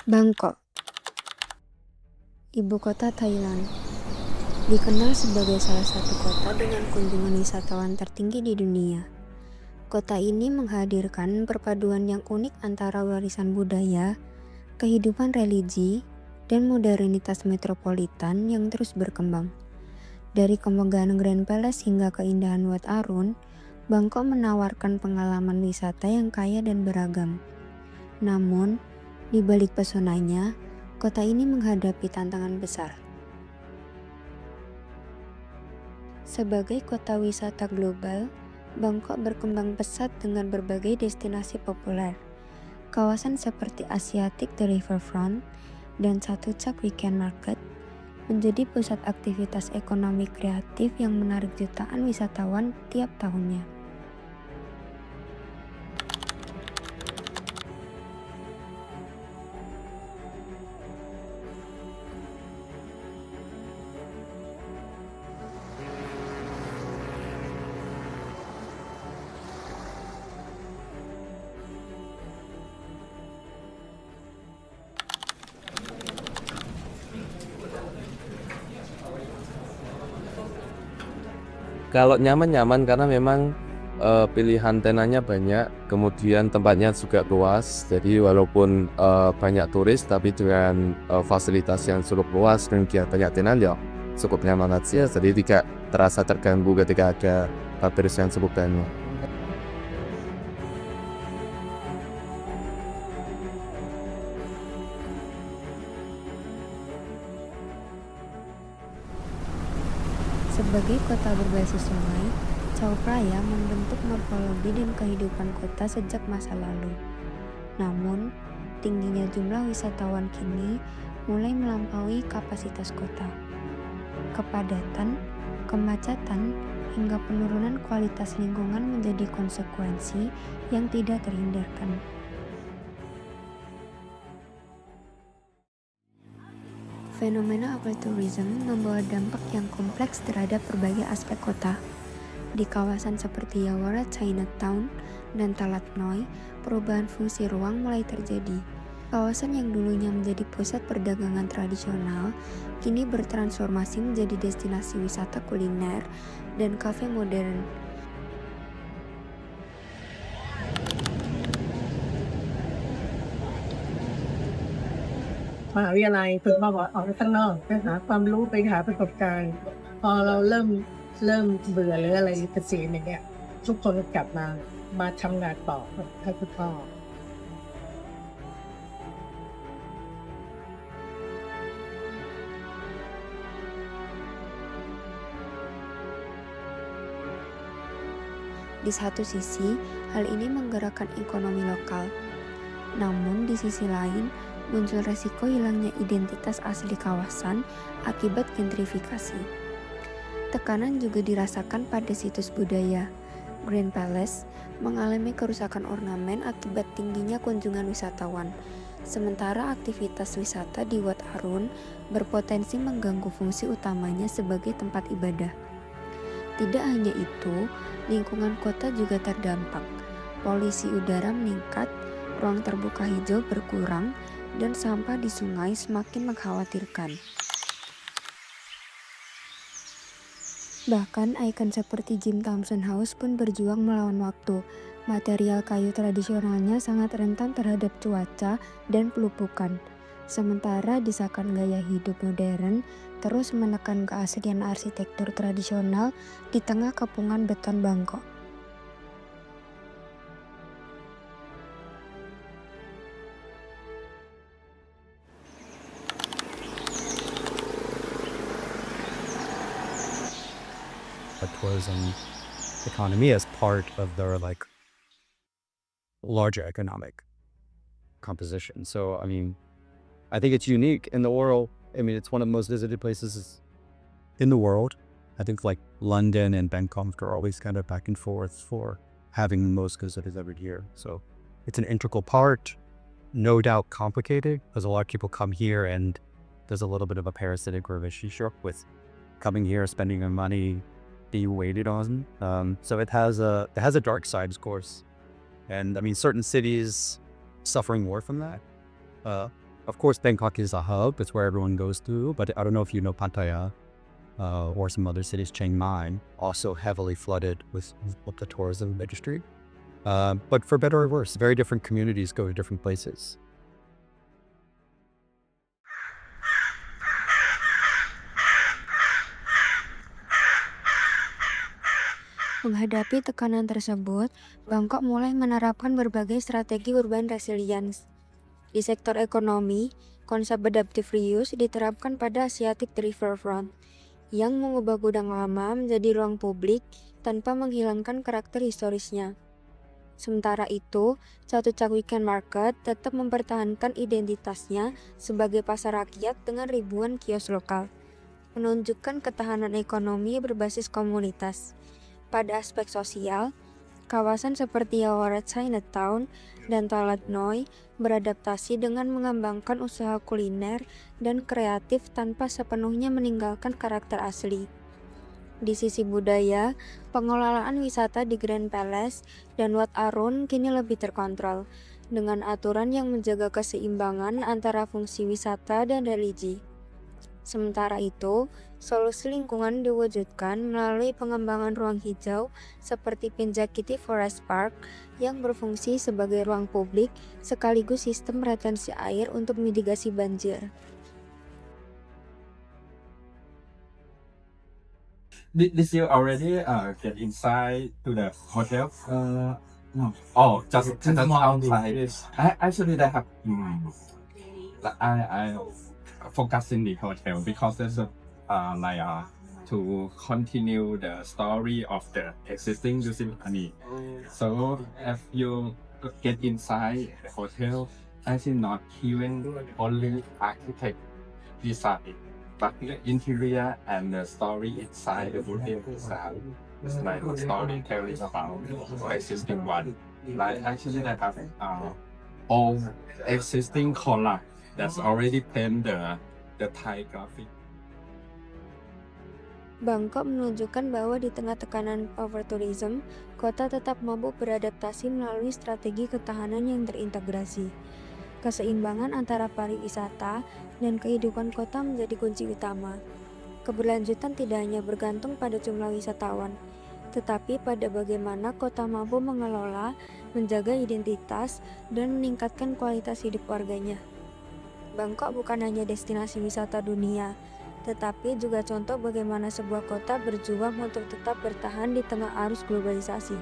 Bangkok, ibu kota Thailand, dikenal sebagai salah satu kota dengan kunjungan wisatawan tertinggi di dunia. Kota ini menghadirkan perpaduan yang unik antara warisan budaya, kehidupan religi, dan modernitas metropolitan yang terus berkembang. Dari kemegahan Grand Palace hingga keindahan Wat Arun, Bangkok menawarkan pengalaman wisata yang kaya dan beragam. Namun, di balik pesonanya, kota ini menghadapi tantangan besar. Sebagai kota wisata global, Bangkok berkembang pesat dengan berbagai destinasi populer. Kawasan seperti Asiatic The Riverfront dan Chatuchak Weekend Market menjadi pusat aktivitas ekonomi kreatif yang menarik jutaan wisatawan tiap tahunnya. Kalau nyaman karena memang pilihan tenanya banyak, kemudian tempatnya juga luas. Jadi walaupun banyak turis, tapi dengan fasilitas yang cukup luas dan banyak tenan ya cukup nyaman aja. Jadi tidak terasa terganggu ketika ada turis yang cukup banyak. Sebagai kota berbasis sungai, Chao Phraya membentuk morfologi dan kehidupan kota sejak masa lalu. Namun, tingginya jumlah wisatawan kini mulai melampaui kapasitas kota. Kepadatan, kemacetan, hingga penurunan kualitas lingkungan menjadi konsekuensi yang tidak terhindarkan. Fenomena overtourism membawa dampak yang kompleks terhadap berbagai aspek kota. Di kawasan seperti Yawara Chinatown dan Talat Noi, perubahan fungsi ruang mulai terjadi. Kawasan yang dulunya menjadi pusat perdagangan tradisional, kini bertransformasi menjadi destinasi wisata kuliner dan kafe modern. mหาวิทยาลัยฝึกมาบอกออกไปข้างนอกไปหาความรู้ไปหาประสบการณ์พอเราเริ่มเบื่อหรืออะไรเกษียณอย่างเงี้ยทุกคนก็กลับมาทำงานต่อให้คุณพ่อ Di satu sisi, hal ini menggerakkan ekonomi lokal. Namun di sisi lain, muncul resiko hilangnya identitas asli kawasan akibat gentrifikasi. Tekanan juga dirasakan pada situs budaya. Grand Palace mengalami kerusakan ornamen akibat tingginya kunjungan wisatawan. Sementara aktivitas wisata di Wat Arun berpotensi mengganggu fungsi utamanya sebagai tempat ibadah. Tidak hanya itu, lingkungan kota juga terdampak. Polusi udara meningkat, ruang terbuka hijau berkurang, dan sampah di sungai semakin mengkhawatirkan. Bahkan ikon seperti Jim Thompson House pun berjuang melawan waktu. Material kayu tradisionalnya sangat rentan terhadap cuaca dan pelupukan. Sementara desakan gaya hidup modern terus menekan keaslian arsitektur tradisional di tengah kepungan beton Bangkok. Tourism economy as part of their like larger economic composition. So I mean, I think it's unique in the world. I mean, it's one of the most visited places in the world. I think like London and Bangkok are always kind of back and forth for having the most visitors every year. So it's an integral part, no doubt complicated, because a lot of people come here and there's a little bit of a parasitic relationship with coming here, spending their money, being waited on. So it has a dark side, of course. And I mean, certain cities suffering more from that. Of course, Bangkok is a hub. It's where everyone goes to. But I don't know if you know Pattaya or some other cities, Chiang Mai, also heavily flooded with the tourism industry. But for better or worse, very different communities go to different places. Menghadapi tekanan tersebut, Bangkok mulai menerapkan berbagai strategi urban resilience. Di sektor ekonomi, konsep adaptive reuse diterapkan pada Asiatic Riverfront, yang mengubah gudang lama menjadi ruang publik tanpa menghilangkan karakter historisnya. Sementara itu, Chatuchak Weekend Market tetap mempertahankan identitasnya sebagai pasar rakyat dengan ribuan kios lokal, menunjukkan ketahanan ekonomi berbasis komunitas. Pada aspek sosial, kawasan seperti Yaowarat Chinatown dan Talat Noi beradaptasi dengan mengembangkan usaha kuliner dan kreatif tanpa sepenuhnya meninggalkan karakter asli. Di sisi budaya, pengelolaan wisata di Grand Palace dan Wat Arun kini lebih terkontrol, dengan aturan yang menjaga keseimbangan antara fungsi wisata dan religi. Sementara itu, solusi lingkungan diwujudkan melalui pengembangan ruang hijau seperti Pinjakiti Forest Park yang berfungsi sebagai ruang publik sekaligus sistem retensi air untuk mitigasi banjir. Did you already get inside to the hotel? No. Oh, just outside. Actually, they have. I focus in the hotel because there's to continue the story of the existing Dusimani. So if you get inside the hotel, actually not even only architect design, but the interior and the story inside the building itself is like storytelling about the existing one. Like actually they have all existing color that's already paint the Thai graphic. Bangkok menunjukkan bahwa di tengah tekanan overtourism, kota tetap mampu beradaptasi melalui strategi ketahanan yang terintegrasi. Keseimbangan antara pariwisata dan kehidupan kota menjadi kunci utama. Keberlanjutan tidak hanya bergantung pada jumlah wisatawan, tetapi pada bagaimana kota mampu mengelola, menjaga identitas, dan meningkatkan kualitas hidup warganya. Bangkok bukan hanya destinasi wisata dunia, tetapi juga contoh bagaimana sebuah kota berjuang untuk tetap bertahan di tengah arus globalisasi.